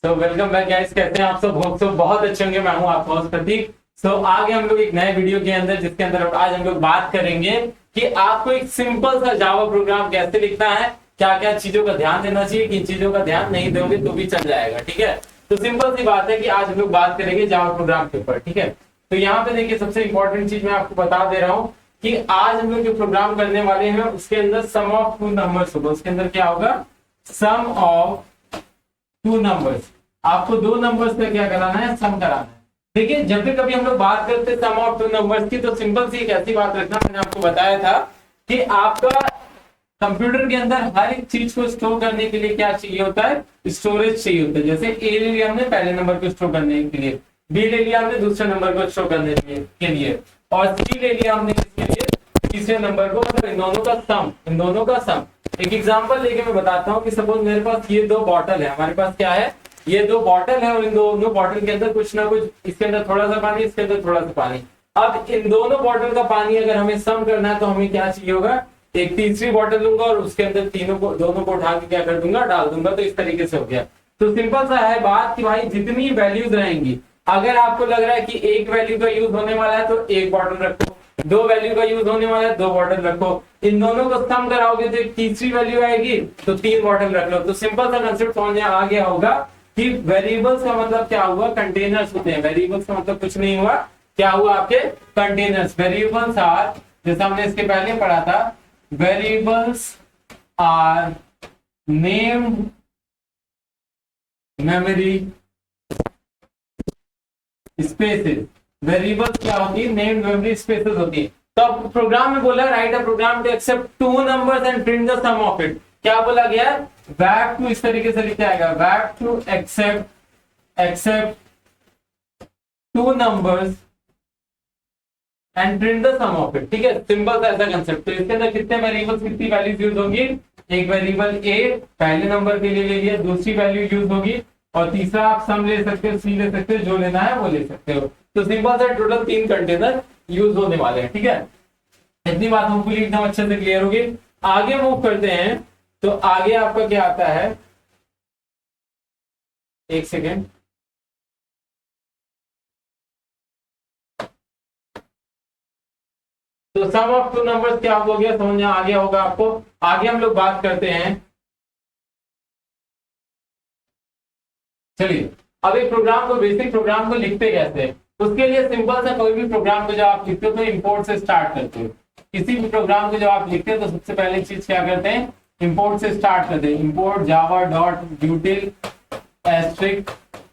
तो welcome back guys, कैसे हैं आप सब? होप सो बहुत अच्छे होंगे। मैं हूं आपका होस्ट प्रतीक। आगे हम लोग एक नए वीडियो के अंदर, जिसके अंदर आज हम लोग बात करेंगे कि आपको एक सिंपल सा जावा प्रोग्राम कैसे लिखना है, क्या क्या चीजों का ध्यान देना चाहिए, किन चीजों का ध्यान नहीं दोगे तो भी चल जाएगा। ठीक है, तो सिंपल सी बात है कि आज हम लोग बात करेंगे जावा प्रोग्राम के ऊपर। ठीक है, तो यहाँ पे देखिए, सबसे इंपॉर्टेंट चीज मैं आपको बता दे रहा हूँ कि आज हम लोग जो प्रोग्राम करने वाले हैं उसके अंदर सम ऑफ टू नंबर्स होगा। उसके अंदर क्या होगा? सम ऑफ टू नंबर्स। आपको दो नंबर्स का क्या कराना है? सम कराना है। देखिए, जब भी कभी हम लोग बात करते हैं सम ऑफ टू नंबर्स की, तो सिंपल सी एक ऐसी बात रखना, मैंने आपको बताया था कि आपका कंप्यूटर के अंदर हर एक चीज को स्टोर करने के लिए क्या चाहिए होता है? स्टोरेज चाहिए होता है। जैसे ए ले लिया हमने पहले नंबर को स्टोर करने के लिए, बी ले लिया हमने दूसरे नंबर को स्टोर करने के लिए, और सी ले लिया हमने इसके लिए तीसरे नंबर को। मतलब इन दोनों का सम। एक एग्जांपल लेके मैं बताता हूँ कि सपोज मेरे पास ये दो बॉटल है। हमारे पास क्या है? ये दो बॉटल है, और इन दोनों बॉटल के अंदर कुछ ना कुछ, इसके अंदर थोड़ा सा पानी, इसके अंदर थोड़ा सा पानी। अब इन दोनों बॉटल का पानी अगर हमें सम करना है तो हमें क्या चाहिए होगा? एक तीसरी बॉटल लूंगा और उसके अंदर दोनों को उठा के क्या कर दूंगा? डाल दूंगा। तो इस तरीके से हो गया। तो सिंपल सा है बात कि भाई जितनी वैल्यूज रहेंगी, अगर आपको लग रहा है कि एक वैल्यू का यूज होने वाला है तो एक बॉटल रखो, दो वैल्यू का यूज होने वाला है दो बॉटल रखो, इन दोनों को सम कराओगे तो एक तीसरी वैल्यू आएगी तो तीन बॉटल रख लो। तो सिंपल सा कंसेप्ट समझ में आ गया होगा कि वेरिएबल्स का मतलब क्या हुआ? कंटेनर्स होते हैं। वेरिएबल्स का मतलब कुछ नहीं हुआ, क्या हुआ? आपके कंटेनर्स। वेरिएबल्स आर, जैसा हमने इसके पहले पढ़ा था, variables are named memory spaces. Variables क्या होती है? नेम्ड मेमोरी स्पेसेस होती है। तो अब प्रोग्राम में बोला write a program to accept two numbers and print the sum of it. क्या बोला गया? वैप टू, इस तरीके से लिखा जाएगा, वैप to accept two numbers and print the sum of it. ठीक है, सिंपल सा ऐसा कंसेप्ट। तो इसके अंदर कितने वेरिएबल्स, कितनी वैल्यूज यूज होंगी? एक वेरिएबल ए पहले नंबर के लिए ले लिया, दूसरी वैल्यू यूज होगी, और तीसरा आप सम ले सकते हो, सी ले सकते हो, जो लेना है वो ले सकते हो। तो सिंपल सा टोटल तीन कंटेनर यूज होने वाले हैं। ठीक है, इतनी बात होपफुली एकदम अच्छे से क्लियर होगी। आगे मूव करते हैं। तो आगे आपका क्या आता है? एक सेकेंड। तो सम ऑफ टू नंबर्स क्या हो गया? समझ में आ गया होगा आपको। आगे हम लोग बात करते हैं। चलिए, अब एक प्रोग्राम को, बेसिक प्रोग्राम को लिखते कैसे? उसके लिए सिंपल सा कोई भी प्रोग्राम को जब आप लिखते हो तो इंपोर्ट से स्टार्ट करते हो। किसी भी प्रोग्राम को जब आप लिखते हो तो सबसे पहले चीज क्या करते हैं? इंपोर्ट से स्टार्ट करते हैं। Import Java dot util asterisk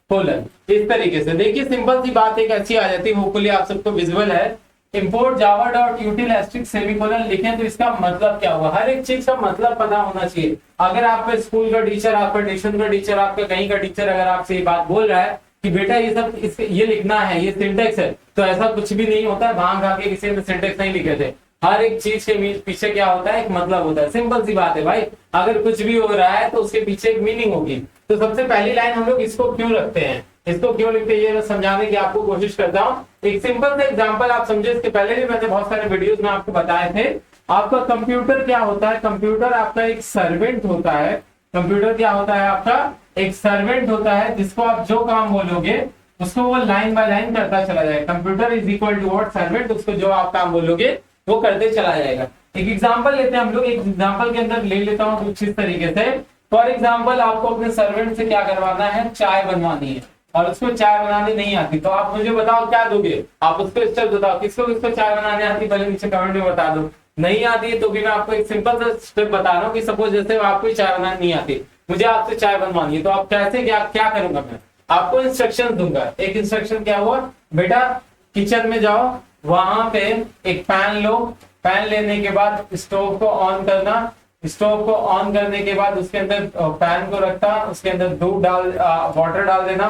colon, इस तरीके से। देखिए, सिंपल सी बात एक अच्छी आ जाती है, होपफुली आप सबको विजुअल है। Import Java dot util asterisk semicolon लिखें तो इसका मतलब क्या हुआ? हर एक चीज का मतलब पता होना चाहिए। अगर आपका स्कूल का टीचर, आपका ट्यूशन का टीचर, आपका कहीं का टीचर अगर आपसे ये बात बोल रहा है कि बेटा ये सब ये लिखना है, ये सिंटेक्स है, तो ऐसा कुछ भी नहीं होता है। भांग खा के किसी ने सिंटेक्स नहीं लिखे थे। हर एक चीज के पीछे क्या होता है? एक मतलब होता है। सिंपल सी बात है भाई, अगर कुछ भी हो रहा है तो उसके पीछे एक मीनिंग होगी। तो सबसे पहली लाइन हम लोग इसको क्यों रखते हैं, इसको क्यों लिखते हैं, ये समझाने की आपको कोशिश करता हूँ। एक सिंपल सा एग्जांपल आप समझे। इसके पहले भी मैंने बहुत सारे वीडियोस में आपको बताए थे। आपका कंप्यूटर क्या होता है? कंप्यूटर आपका एक सर्वेंट होता है। कंप्यूटर क्या होता है? आपका एक सर्वेंट होता है, जिसको आप जो काम बोलोगे उसको वो लाइन बाय लाइन करता चला जाएगा। Computer is equal to what? Servant. उसको जो आप काम बोलोगे वो करते चला जाएगा। एक एग्जांपल लेते हैं हम लोग। एक एग्जांपल के अंदर ले लेता हूँ कुछ इस तरीके से। फॉर एग्जांपल, आपको अपने सर्वेंट से क्या करवाना है? चाय बनवानी है, और उसको चाय बनानी नहीं आती, तो आप मुझे बताओ क्या दोगे? आप उसको स्टेप बताओ, किसको किसको चाय बनाने आती, पहले नीचे कमेंट में बता दो। नहीं आती है तो भी मैं आपको एक सिंपल सा स्टेप बता रहा हूँ कि सपोज जैसे आपको चाय बनानी नहीं आती, मुझे आपसे चाय बनवानी है, तो आप कैसे क्या करूंगा? मैं आपको इंस्ट्रक्शन दूंगा। एक इंस्ट्रक्शन क्या हुआ? बेटा किचन में जाओ, वहां पे एक पैन लो, पैन लेने के बाद स्टोव को ऑन करना, स्टोव को ऑन करने के बाद उसके अंदर पैन को रखता, उसके अंदर दूध वाटर डाल देना।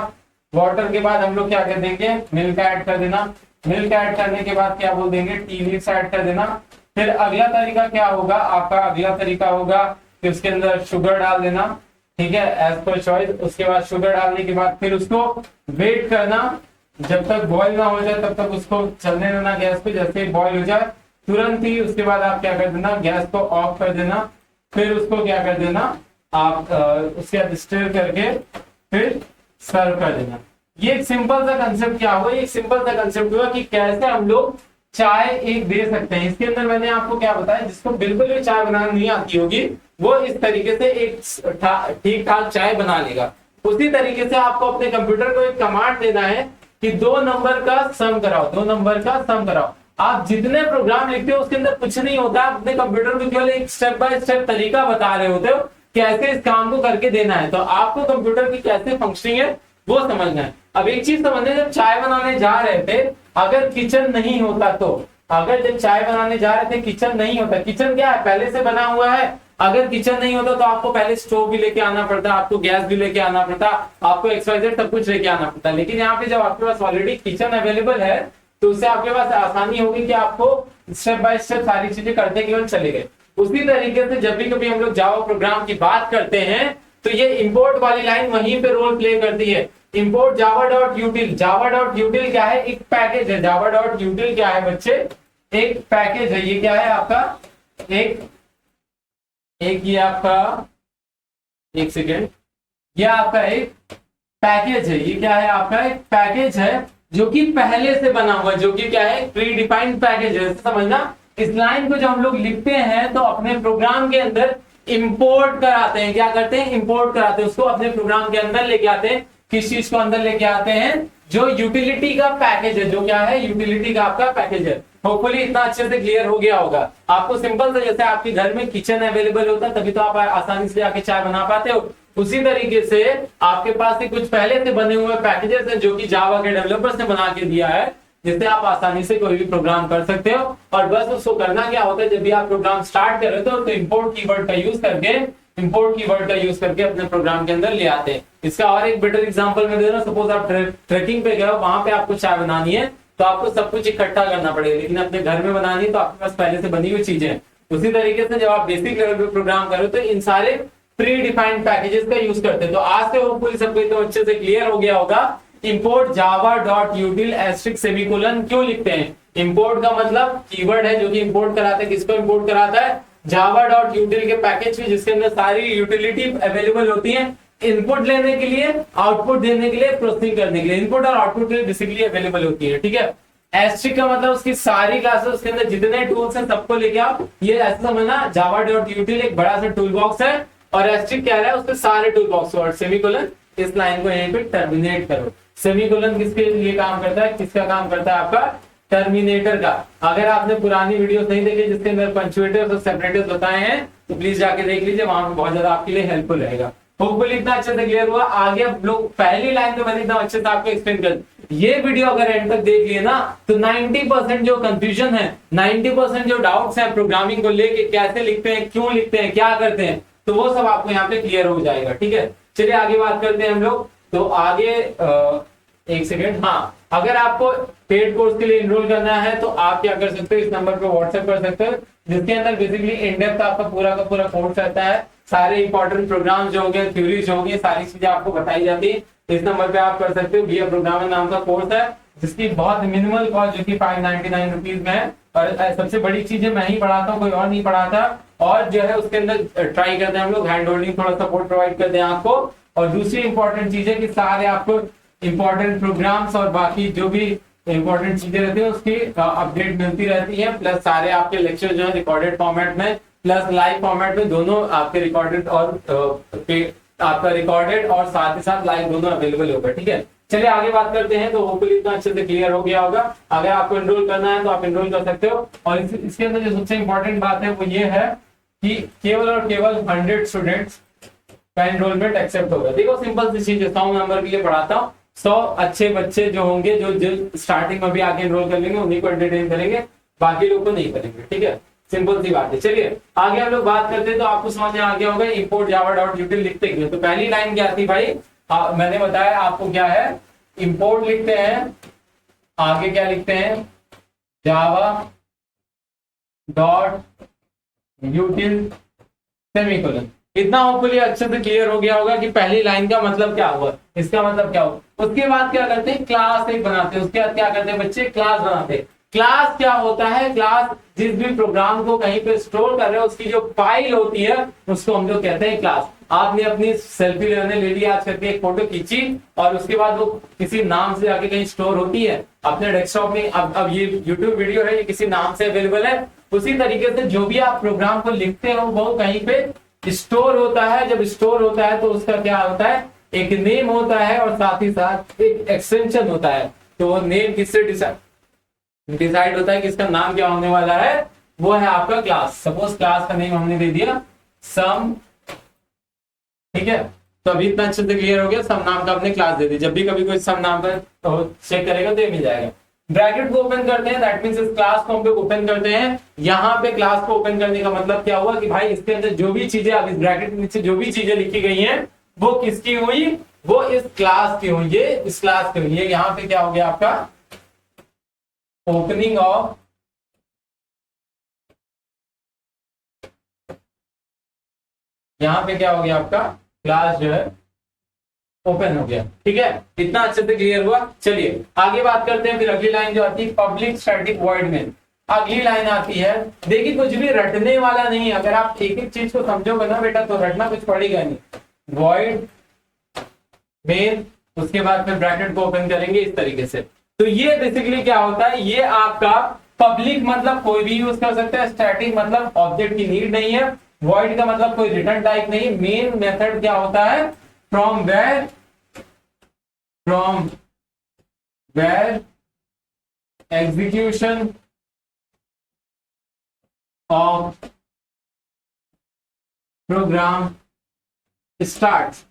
वाटर के बाद हम लोग क्या कर देंगे? मिल्क ऐड कर देना। मिल्क ऐड करने के बाद क्या बोल देंगे? टी लीव्स ऐड कर देना। फिर अगला तरीका क्या होगा आपका? अगला तरीका होगा कि उसके अंदर शुगर डाल देना। ठीक है, एज पर चॉइस। उसके बाद शुगर डालने के बाद फिर उसको वेट करना, जब तक बॉईल ना हो जाए तब तक उसको चलने देना गैस पे। जैसे बॉईल हो जाए तुरंत ही उसके बाद आप क्या कर देना? गैस को ऑफ कर देना। फिर उसको क्या कर देना? आप उसके बाद स्टिर करके फिर सर्व कर देना। ये एक सिंपल सा कंसेप्ट क्या हुआ, एक सिंपल सा कंसेप्ट हुआ कि कैसे हम लोग चाय एक दे सकते हैं। इसके अंदर मैंने आपको क्या बताया, जिसको बिल्कुल भी चाय बनाना नहीं आती होगी वो इस तरीके से एक ठीक ठाक चाय बना लेगा। उसी तरीके से आपको अपने कंप्यूटर को एक कमांड देना है कि 2 नंबर का सम कराओ, 2 नंबर का सम कराओ। आप जितने प्रोग्राम लिखते हो उसके अंदर कुछ नहीं होता, आप अपने कंप्यूटर को केवल एक स्टेप बाय स्टेप तरीका बता रहे होते हो कैसे इस काम को करके देना है। तो आपको कंप्यूटर की कैसे फंक्शनिंग है वो समझना है। अब एक चीज समझने, जब चाय बनाने जा रहे थे अगर किचन नहीं होता तो, अगर जब चाय बनाने जा रहे थे किचन नहीं होता, किचन क्या है पहले से बना हुआ है, अगर किचन नहीं होता तो आपको पहले स्टोव भी लेके आना पड़ता, आपको गैस भी लेके आना पड़ता, आपको XYZ सब कुछ लेके आना पड़ता। लेकिन यहाँ पे जब आपके पास ऑलरेडी किचन अवेलेबल है तो उससे आपके पास आसानी होगी कि आपको स्टेप बाय स्टेप सारी चीजें करते केवल चले गए। उसी तरीके से जब भी कभी हम लोग जावा प्रोग्राम की बात करते हैं तो ये इंपोर्ट वाली लाइन वहीं पे रोल प्ले करती है। इंपोर्ट जावा डॉट यूटिल, जावा डॉट यूटिल क्या है, एक पैकेज है। जावा डॉट यूटिल क्या है बच्चे, एक पैकेज है। ये क्या है आपका एक ये आपका, एक सेकेंड, ये आपका एक पैकेज है। ये क्या है आपका एक पैकेज है जो कि पहले से बना हुआ, जो कि क्या है प्री डिफाइंड पैकेज है। समझना, इस लाइन को जब हम लोग लिखते हैं तो अपने प्रोग्राम के अंदर इंपोर्ट कराते हैं। क्या करते हैं, इंपोर्ट कराते हैं, उसको अपने प्रोग्राम के अंदर लेके आते हैं। किस चीज को अंदर लेके आते हैं, जो यूटिलिटी का पैकेज है, जो क्या है यूटिलिटी का आपका पैकेज है। होपफुली इतना अच्छे से क्लियर हो गया होगा आपको। सिंपल से जैसे आपके घर में किचन अवेलेबल होता है तभी तो आप आसानी से जाके चाय बना पाते हो, उसी तरीके से आपके पास कुछ पहले से बने हुए पैकेजेस हैं जो कि जावा के डेवलपर्स ने बना के दिया है, जिससे आप आसानी से कोई भी प्रोग्राम कर सकते हो। और बस उसको करना क्या होता है, जब भी आप प्रोग्राम स्टार्ट कर रहे हो तो इंपोर्ट कीवर्ड का यूज करके अपने प्रोग्राम के अंदर ले आते हैं। इसका और एक बेटर एग्जांपल मैं दे रहा हूं। सपोज आप ट्रैकिंग पे गए हो, वहां पे आपको चाय बनानी है तो आपको सब कुछ इकट्ठा करना पड़ेगा, लेकिन अपने घर में बनानी है तो आपके पास पहले से बनी हुई चीजें हैं। उसी तरीके से जब आप बेसिक लेवल पे प्रोग्राम करो तो इन सारे प्री डिफाइंड पैकेजेस का यूज करते हैं। तो आज से होपफुली सबको तो अच्छे से क्लियर हो गया होगा import Java dot util asterisk semicolon क्यों लिखते हैं। इंपोर्ट का मतलब कीवर्ड है जो कि इंपोर्ट कराता है, किसको इंपोर्ट कराता है, जावा डॉट यूटिल के पैकेज में, जिसके अंदर सारी यूटिलिटी अवेलेबल होती है इनपुट लेने के लिए, आउटपुट देने के लिए, प्रोसेसिंग करने के लिए। इनपुट और आउटपुट के लिए बेसिकली अवेलेबल होती है, ठीक है। एस्ट्रिक का मतलब उसकी सारी क्लासेस, उसके अंदर जितने टूल्स हैं सबको लेके आओ। ये ऐसा समझना, जावा डॉट यूटिल एक बड़ा सा टूल बॉक्स है और एस्ट्रिक क्या है उसके सारे टूल बॉक्स। और सेमीकोलन, इस लाइन को यहीं पे टर्मिनेट करो। सेमीकोलन किसके लिए काम करता है, किसका काम करता है, आपका टर्मिनेटर का। अगर आपने पुरानी वीडियोस नहीं देखी जिसके अंदर पंक्चुएटर्स और सेपरेटर्स बताए हैं तो प्लीज जाके देख लीजिए, वहां पे बहुत ज्यादा आपके लिए हेल्पफुल रहेगा। होपफुली इतना अच्छे से क्लियर हुआ। आगे अब लोग पहली लाइन तो मैंने इतना अच्छे से आपको एक्सप्लेन कर, ये वीडियो अगर एंड तक देख लिए ना तो 90% जो कंफ्यूजन है, 90% जो डाउट्स हैं प्रोग्रामिंग को लेके, कैसे लिखते हैं, क्यों लिखते हैं, क्या करते हैं, तो वो सब आपको यहाँ पे क्लियर हो जाएगा, ठीक है। चलिए आगे बात करते हैं हम लोग। तो आगे एक सेकेंड, हाँ, अगर आपको पेड कोर्स के लिए एनरोल करना है तो आप क्या कर सकते हो, इस नंबर पे व्हाट्सएप कर सकते हो, जिसके अंदर बेसिकली इन डेप्थ आपका पूरा का पूरा कोर्स रहता है। सारे इंपॉर्टेंट प्रोग्राम जो होंगे, थ्योरी जो होंगी, सारी चीजें आपको बताई जाती है। इस नंबर पे आप कर सकते हो। बीए प्रोग्रामर नाम का कोर्स है जिसकी बहुत मिनिमल कॉस्ट जो कि 599 रुपीज में है। और सबसे बड़ी चीज मैं ही पढ़ाता हूँ, कोई और नहीं पढ़ाता। और जो है उसके अंदर ट्राई करते हैं हम लोग हैंड होल्डिंग, थोड़ा सपोर्ट प्रोवाइड करते हैं आपको। और दूसरी इंपॉर्टेंट चीज है कि सारे आपको इंपॉर्टेंट प्रोग्राम्स और बाकी जो भी इंपॉर्टेंट चीजें रहती है उसकी अपडेट मिलती रहती है। प्लस सारे आपके लेक्चर जो है रिकॉर्डेड फॉर्मेट में प्लस लाइव फॉर्मेट में, दोनों आपके रिकॉर्डेड और साथ ही साथ लाइव दोनों अवेलेबल होगा, ठीक है। चलिए आगे बात करते हैं। तो होपफुली इतना अच्छे से क्लियर हो गया होगा। अगर आपको एनरोल करना है तो आप एनरोल कर सकते हो। और इसके अंदर जो सबसे इंपॉर्टेंट बात है वो ये है कि केवल और केवल 100 स्टूडेंट्स का एनरोलमेंट एक्सेप्ट होगा। देखो सिंपल सी चीज है, 100 नंबर के लिए पढ़ाता हूँ। 100 अच्छे बच्चे जो होंगे जो स्टार्टिंग में भी आके एनरोल कर लेंगे उन्हीं को एंटरटेन करेंगे, बाकी लोग को नहीं करेंगे, ठीक है। सिंपल सी बात है। चलिए आगे हम लोग बात करते हैं। तो आपको समझ में आ गया होगा इंपोर्ट जावा डॉट यूटिल लिखते हैं। तो पहली लाइन क्या थी भाई, मैंने बताया आपको क्या है, इंपोर्ट लिखते हैं, आगे क्या लिखते हैं, जावा डॉट यूटिल सेमीकोलन। इतना होपफुली अच्छे से क्लियर हो गया होगा कि पहली लाइन का मतलब क्या हुआ, इसका मतलब क्या हुआ। उसके बाद क्या करते हैं, क्लास एक बनाते हैं। उसके बाद क्या करते हैं बच्चे, क्लास बनाते हैं। क्लास क्या होता है? क्लास जिस भी प्रोग्राम को कहीं पे स्टोर कर रहे हो उसकी जो फाइल होती है उसको हम लोग कहते हैं क्लास। आपने अपनी सेल्फी लेने ले ली आज करके, एक फोटो खींची और उसके बाद वो किसी नाम से जाके कहीं स्टोर होती है अपने डेस्कटॉप में। अब ये यूट्यूब वीडियो है, ये किसी नाम से अवेलेबल है। उसी तरीके से जो भी आप प्रोग्राम को लिखते हो वो कहीं पे स्टोर होता है। जब स्टोर होता है तो उसका क्या होता है? एक नेम होता है और साथ ही साथ एक एक्सटेंशन होता है। तो वो नेम किससे डिसाइड होता है कि इसका नाम क्या होने वाला है? वो है आपका क्लास। सपोज क्लास का नेम हमने दे दिया सम, ठीक है। तो अभी इतना अच्छे से क्लियर हो गया, सम नाम का हमने क्लास दे दी। जब भी कभी कोई सम नाम का तो चेक करेगा तो ये मिल जाएगा। ब्रैकेट को ओपन करते हैं, दैट मींस इस क्लास को हम लोग ओपन करते हैं। यहाँ पे क्लास को ओपन करने का मतलब क्या हुआ कि भाई इसके अंदर जो भी चीजें, अब इस ब्रैकेट के नीचे जो भी चीजें लिखी गई हैं वो किसकी हुई? वो इस क्लास की हुई, ये इस क्लास की हुई है। यहाँ पे क्या हो गया आपका? ओपनिंग ऑफ यहाँ पे क्या हो गया आपका? क्लास जो है ओपन हो गया, ठीक है। इतना अच्छे से क्लियर हुआ। चलिए आगे बात करते हैं। फिर अगली लाइन जो आती है पब्लिक स्टैटिक वॉइड मेन। अगली लाइन आती है, देखिए कुछ भी रटने वाला नहीं है। अगर आप एक एक चीज को समझोगे ना बेटा तो रटना कुछ पड़ेगा नहीं। वॉइड मेन, उसके बाद फिर ब्रैकेट को ओपन करेंगे इस तरीके से। तो ये बेसिकली क्या होता है? ये आपका पब्लिक मतलब कोई भी यूज कर सकता है, स्टैटिक मतलब ऑब्जेक्ट की नीड नहीं है, वॉइड का मतलब कोई रिटर्न टाइप नहीं। मेन मेथड क्या होता है? From where execution of program start.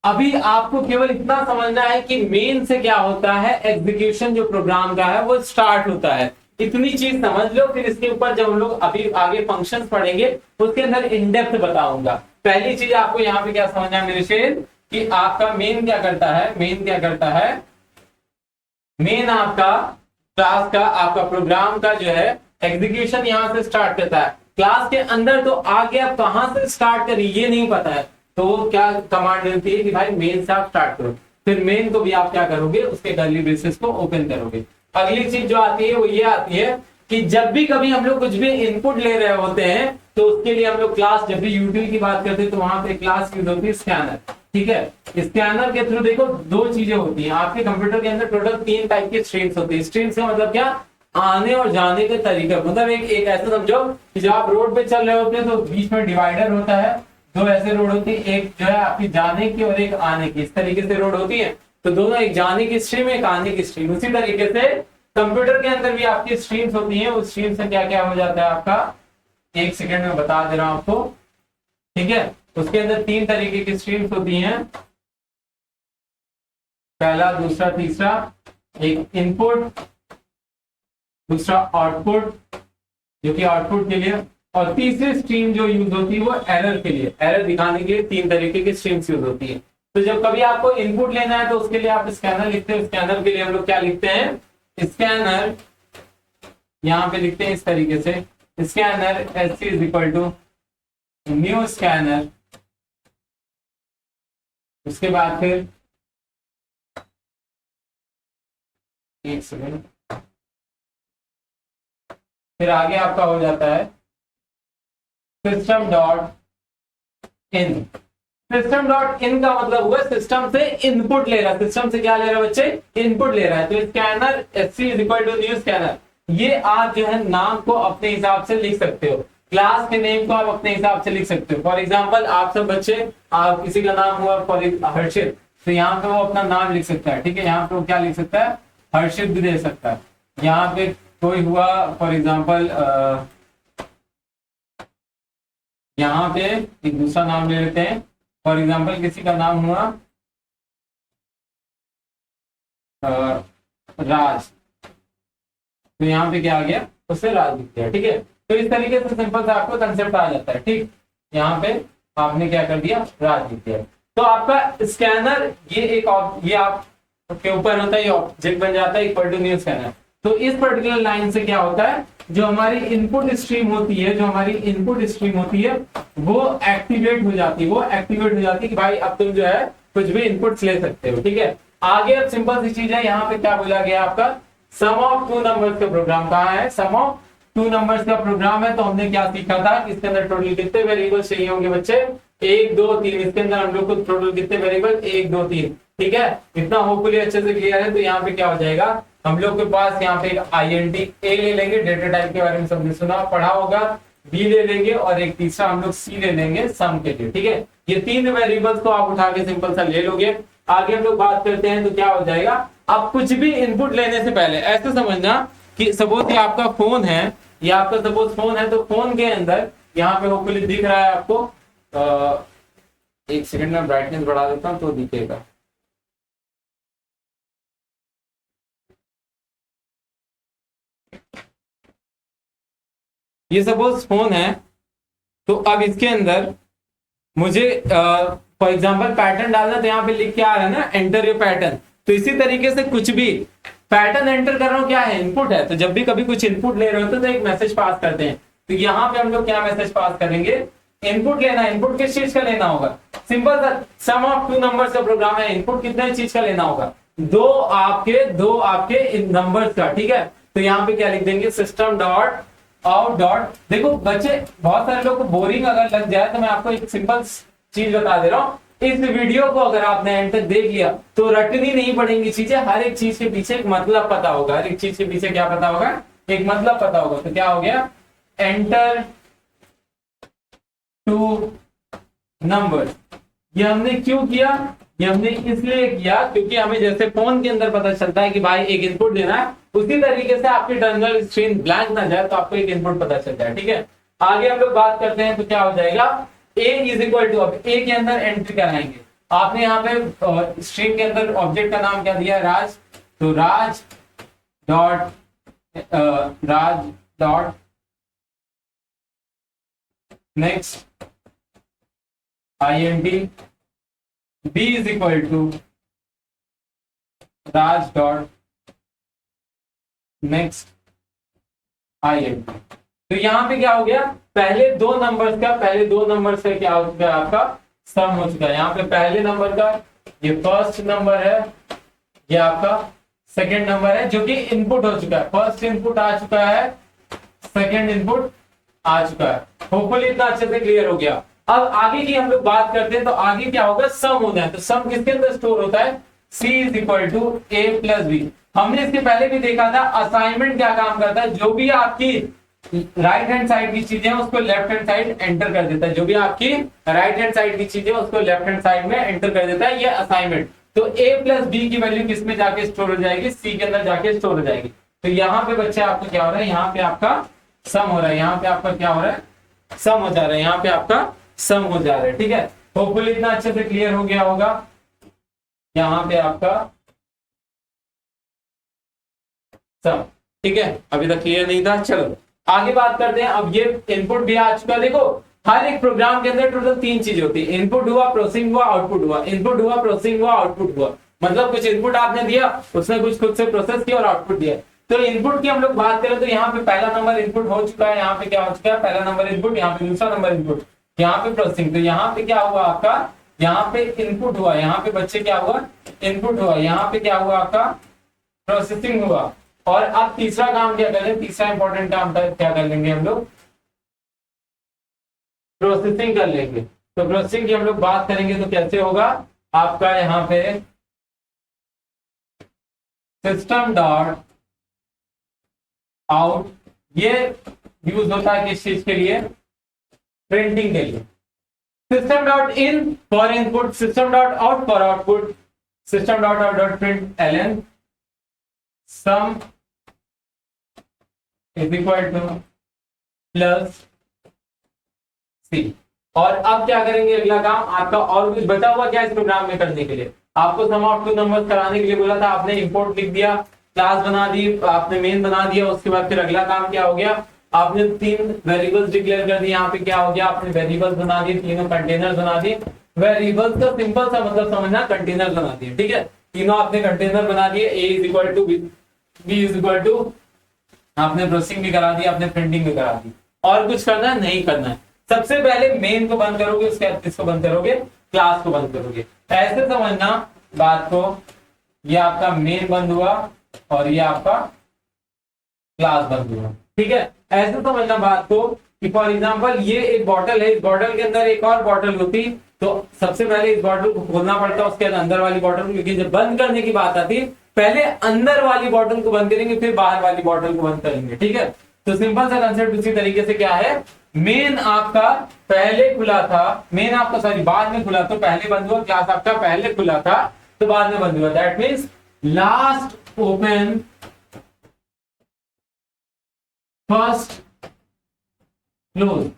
अभी आपको केवल इतना समझना है कि मेन से क्या होता है? एग्जीक्यूशन जो प्रोग्राम का है वो स्टार्ट होता है। इतनी चीज समझ लो, फिर इसके ऊपर जब हम लोग अभी आगे फंक्शंस पढ़ेंगे उसके अंदर इन डेप्थ बताऊंगा। पहली चीज आपको यहाँ पे क्या समझना है मेरे शेर कि आपका मेन क्या करता है? मेन क्या करता है? मेन आपका क्लास का, आपका प्रोग्राम का जो है एग्जीक्यूशन यहां से स्टार्ट करता है। क्लास के अंदर तो आगे आप कहां से स्टार्ट करिए ये नहीं पता है, तो क्या कमांड मिलती है कि भाई मेन से आप स्टार्ट करो। फिर मेन को भी आप क्या करोगे? उसके कर्ली ब्रेसेस को ओपन करोगे। अगली चीज जो आती है वो ये आती है कि जब भी कभी हम लोग कुछ भी इनपुट ले रहे होते हैं तो उसके लिए हम लोग क्लास, जब भी यूटिल की बात करते हैं तो वहां पे क्लास यूज होती है स्कैनर, ठीक है। स्कैनर के थ्रू देखो दो चीजें होती हैं आपके कंप्यूटर के अंदर। टोटल 3 टाइप की स्ट्रीम्स होती है। स्ट्रीम्स का मतलब क्या? आने और जाने के तरीके। मतलब एक ऐसा समझो कि जब आप रोड पे चल रहे होते हैं तो बीच में डिवाइडर होता है, दो ऐसे रोड होती है, एक जो है आपकी जाने की और एक आने की, इस तरीके से रोड होती है। तो दोनों, एक जाने की स्ट्रीम एक आने की स्ट्रीम। उसी तरीके से कंप्यूटर के अंदर भी आपकी स्ट्रीम्स होती हैं। उस स्ट्रीम से क्या क्या हो जाता है आपका, एक सेकंड में बता दे रहा हूं आपको, ठीक है। उसके अंदर 3 तरीके की स्ट्रीम्स होती हैं, पहला, दूसरा, तीसरा। एक इनपुट, दूसरा आउटपुट जो कि आउटपुट के लिए, और तीसरी स्ट्रीम जो यूज होती है वो एरर के लिए। एरर दिखाने के लिए 3 तरीके की स्ट्रीम्स यूज होती है। तो जब कभी आपको इनपुट लेना है तो उसके लिए आप स्कैनर लिखते हैं। स्कैनर के लिए हम लोग क्या लिखते हैं? स्कैनर यहां पे लिखते हैं इस तरीके से, scanner S is equal to new scanner. उसके बाद फिर एक सेकेंड, फिर आगे आपका हो जाता है सिस्टम डॉट इन। सिस्टम डॉट इन का मतलब हुआ सिस्टम से इनपुट ले रहा है। सिस्टम से क्या ले रहा है बच्चे? इनपुट ले रहा है। तो scanner S C is equal to new scanner. ये आप जो है नाम को अपने हिसाब से लिख सकते हो, क्लास के नेम को आप अपने हिसाब से लिख सकते हो। फॉर एग्जाम्पल आप सब बच्चे, आप किसी का नाम हुआ फॉर हर्षित, तो यहाँ पे वो अपना नाम लिख सकता है, ठीक है। यहाँ पे वो क्या लिख सकता है? हर्षित भी दे सकता है। यहाँ पे कोई हुआ फॉर एग्जाम्पल, यहाँ पे एक दूसरा नाम ले लेते हैं। फॉर एग्जाम्पल किसी का नाम हुआ राज, तो यहाँ पे क्या आ गया? उससे राज लिख दिया, ठीक है। तो इस तरीके से सिंपल सा आपको कंसेप्ट आ जाता है, ठीक। यहाँ पे आपने क्या कर दिया? राज लिख दिया। तो आपका स्कैनर ये आप के ऊपर होता है, ये ऑब्जेक्ट बन जाता है इक्वल टू न्यू स्कैनर। तो इस पर्टिकुलर लाइन से क्या होता है? जो हमारी इनपुट स्ट्रीम होती है, वो एक्टिवेट हो जाती है, कि भाई अब तुम जो है कुछ भी इनपुट्स ले सकते हो, ठीक है। आगे अब सिंपल सी चीज है, यहाँ पे क्या बोला गया आपका? सम ऑफ टू नंबर्स का प्रोग्राम कहाँ है, सम ऑफ टू नंबर्स का प्रोग्राम है। तो हमने क्या सीखा था, इसके अंदर टोटल कितने वेरिएबल्स चाहिए होंगे बच्चे, 1 2 3। इसके अंदर हम लोग को टोटल कितने वेरिएबल, 1 2 3। ठीक है, इतना होपफुली अच्छे से क्लियर है। तो यहाँ पे क्या हो जाएगा, हम लोग के पास यहाँ पे एक INT ए ले लेंगे, डेटा टाइप के बारे में सबने सुना पढ़ा होगा, बी ले लेंगे और एक तीसरा हम लोग सी ले लेंगे सम के लिए। ठीक है, ये 3 वेरिएबल्स को आप उठा के सिंपल सा ले लोगे। आगे हम लोग बात करते हैं तो क्या हो जाएगा, अब कुछ भी इनपुट लेने से पहले ऐसे समझना कि सपोज ये आपका फोन है, ये आपका सपोज फोन है, तो फोन के अंदर यहाँ पे होपफुली दिख रहा है आपको, एक सेकंड में ब्राइटनेस बढ़ा देता हूं तो दिखेगा। ये सपोज फोन है, तो अब इसके अंदर मुझे फॉर एग्जांपल पैटर्न डालना, तो यहाँ पे लिख के आ रहा है ना, एंटर योर पैटर्न। तो इसी तरीके से कुछ भी पैटर्न एंटर कर रहा हूँ, क्या है, इनपुट है। तो जब भी कभी कुछ इनपुट ले रहे होते तो एक मैसेज पास करते हैं। तो यहाँ पे हम लोग क्या मैसेज पास करेंगे, इनपुट लेना है। इनपुट किस चीज का लेना होगा, सिंपल सा सम ऑफ टू नंबर्स का प्रोग्राम है। इनपुट कितने चीज का लेना होगा, दो आपके नंबर्स का। ठीक है, तो यहाँ पे क्या लिख देंगे, सिस्टम डॉट आउट डॉट। देखो बच्चे, बहुत सारे लोग को बोरिंग अगर लग जाए तो मैं आपको एक सिंपल चीज बता दे रहा हूँ। इस वीडियो को अगर आपने एंड तक देख लिया तो रटनी नहीं पड़ेंगी चीजें, हर एक चीज के पीछे एक मतलब पता होगा, हर एक चीज के पीछे क्या पता होगा, एक मतलब पता होगा। तो क्या हो गया, एंटर टू नंबर। ये हमने क्यों किया, ये हमने इसलिए किया क्योंकि हमें जैसे फोन के अंदर पता चलता है कि भाई एक इनपुट देना है, उसी तरीके से आपकी टर्मिनल स्क्रीन ब्लैंक ना जाए तो आपको एक इनपुट पता चलता है। ठीक है, आगे हम लोग बात करते हैं तो क्या हो जाएगा, a इज इक्वल टू, अब a के अंदर एंट्री कराएंगे। आपने यहाँ पे स्ट्रिंग के अंदर ऑब्जेक्ट का नाम क्या दिया है, राज। तो Raj dot next INT, b is equal to Raj dot next INT। तो यहाँ पे क्या हो गया, पहले दो नंबर्स का क्या हो चुका है, आपका सम हो चुका है। यहाँ पे पहले नंबर का ये फर्स्ट नंबर है, ये आपका सेकंड नंबर है जो कि इनपुट हो चुका है। फर्स्ट इनपुट आ चुका है, सेकंड इनपुट आ चुका है। होपफुली इतना अच्छे से क्लियर हो गया। अब आगे की हम लोग बात करते हैं तो आगे क्या होगा, सम होना है। तो सम किसके अंदर स्टोर होता है, C is equal to A plus B। हमने इसके पहले भी देखा था, असाइनमेंट क्या काम करता है, जो भी आपकी राइट हैंड साइड की चीजें उसको लेफ्ट हैंड साइड एंटर कर देता है। जो भी आपकी राइट हैंड साइड की चीजें उसको लेफ्ट हैंड साइड में एंटर कर देता है, ये असाइनमेंट। तो A प्लस B की वैल्यू किस में जाके स्टोर हो जाएगी, C के अंदर जाके स्टोर हो जाएगी। तो यहाँ पे बच्चे आपको क्या हो रहा है, यहाँ पे आपका सम हो रहा है, यहाँ पे आपका क्या हो रहा है, सम हो जा रहा है, यहाँ पे आपका सम हो जा रहा है। ठीक है, होपफुली इतना अच्छे से क्लियर हो गया होगा। यहाँ पे आपका सम, ठीक है, अभी तक क्लियर नहीं था। चलो आगे बात करते हैं। अब ये इनपुट भी आ चुका है। देखो हर एक प्रोग्राम के अंदर टोटल 3 चीज होती है, इनपुट हुआ, प्रोसेसिंग हुआ, आउटपुट हुआ। इनपुट हुआ, प्रोसेसिंग हुआ, आउटपुट हुआ। मतलब कुछ इनपुट आपने दिया, उसने कुछ खुद से प्रोसेस किया और आउटपुट दिया। तो इनपुट की हम लोग बात करें तो यहाँ पे पहला नंबर इनपुट हो चुका है, यहाँ पे क्या हो चुका है, पहला नंबर इनपुट, यहाँ पे दूसरा नंबर इनपुट, यहाँ पे प्रोसेसिंग। तो यहाँ पे क्या हुआ आपका, यहाँ पे इनपुट हुआ, यहाँ पे बच्चे क्या हुआ, इनपुट हुआ, यहाँ पे क्या हुआ आपका, प्रोसेसिंग हुआ। और अब तीसरा काम क्या कर लेंगे, तीसरा इंपॉर्टेंट काम क्या कर लेंगे हम लोग, प्रोसेसिंग कर लेंगे। तो प्रोसेसिंग की हम लोग बात करेंगे तो कैसे होगा आपका, यहाँ पे सिस्टम डॉट आउट, ये यूज होता है किस चीज के लिए, प्रिंटिंग के लिए। System dot in for input, system dot out for output, system dot out dot print ln sum is equal to plus c. और अब क्या करेंगे, अगला काम आपका और कुछ बचा हुआ क्या इस प्रोग्राम में करने के लिए, आपको सम ऑफ टू नंबर्स कराने के लिए बोला था, आपने इंपोर्ट लिख दिया, क्लास बना दी, आपने मेन बना दिया। उसके बाद फिर अगला काम क्या हो गया, आपने 3 वेरिएबल्स डिक्लेयर कर दिए। यहाँ पे क्या हो गया, आपने वेरिएबल्स बना दिए, तीनों कंटेनर्स बना दिए। वेरिएबल्स का सिंपल सा मतलब समझना, कंटेनर बना दिए। ठीक है, तीनों आपने कंटेनर बना दिए। A is equal to B is equal to, आपने प्रोसेसिंग भी करा दी, आपने प्रिंटिंग भी करा दी। और कुछ करना है, नहीं करना है। सबसे पहले मेन को बंद करोगे, उसके बाद किसको बंद करोगे, क्लास को बंद करोगे। ऐसे समझना बात को, ये आपका मेन बंद हुआ और ये आपका ग्लास बंद हुआ। ठीक है, ऐसे समझना बात को कि फॉर एग्जांपल ये एक बॉटल है, इस बॉटल के अंदर एक और बॉटल होती तो सबसे पहले इस बॉटल को खोलना पड़ता, उसके बाद अंदर वाली बॉटल को, लेकिन जब बंद करने की बात आती पहले अंदर वाली बॉटल को बंद करेंगे फिर बाहर वाली बॉटल को बंद करेंगे। ठीक है, तो सिंपल सा कंसेप्ट उसी तरीके से क्या है, मेन आपका पहले खुला था, मेन आपका सॉरी बाद में खुला तो पहले बंद हुआ, ग्लास आपका पहले खुला था तो बाद में बंद हुआ, that means last open first close.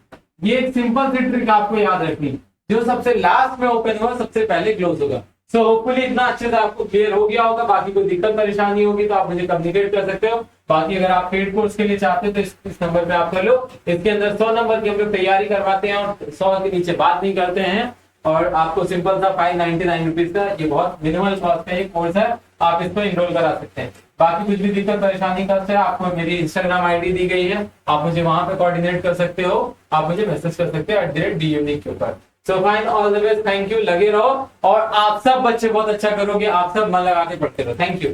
ये एक सिंपल सी ट्रिक आपको याद रखनी, जो सबसे लास्ट में ओपन हुआ सबसे पहले क्लोज होगा। सो होपफुली इतना अच्छे से आपको क्लियर हो गया होगा। बाकी कोई दिक्कत परेशानी होगी तो आप मुझे कम्युनिकेट कर सकते हो। बाकी अगर आप पेड कोर्स के लिए चाहते हो तो इस नंबर पे आप कर लो। इसके अंदर 100 नंबर की हम लोग तैयारी करवाते हैं और 100 के नीचे बात नहीं करते हैं, और आपको सिंपल सा 599 रुपीज का ये बहुत मिनिमल कॉस्ट का एक कोर्स है, आप इसको इनरोल करा सकते हैं। बाकी कुछ भी दिक्कत परेशानी का से आपको मेरी इंस्टाग्राम आईडी दी गई है, आप मुझे वहां पे कोऑर्डिनेट कर सकते हो, आप मुझे मैसेज कर सकते हो @DUnique के ऊपर। So fine, all the best, thank you, लगे रहो और आप सब बच्चे बहुत अच्छा करोगे, आप सब मन लगा के पढ़ते रहो। Thank you.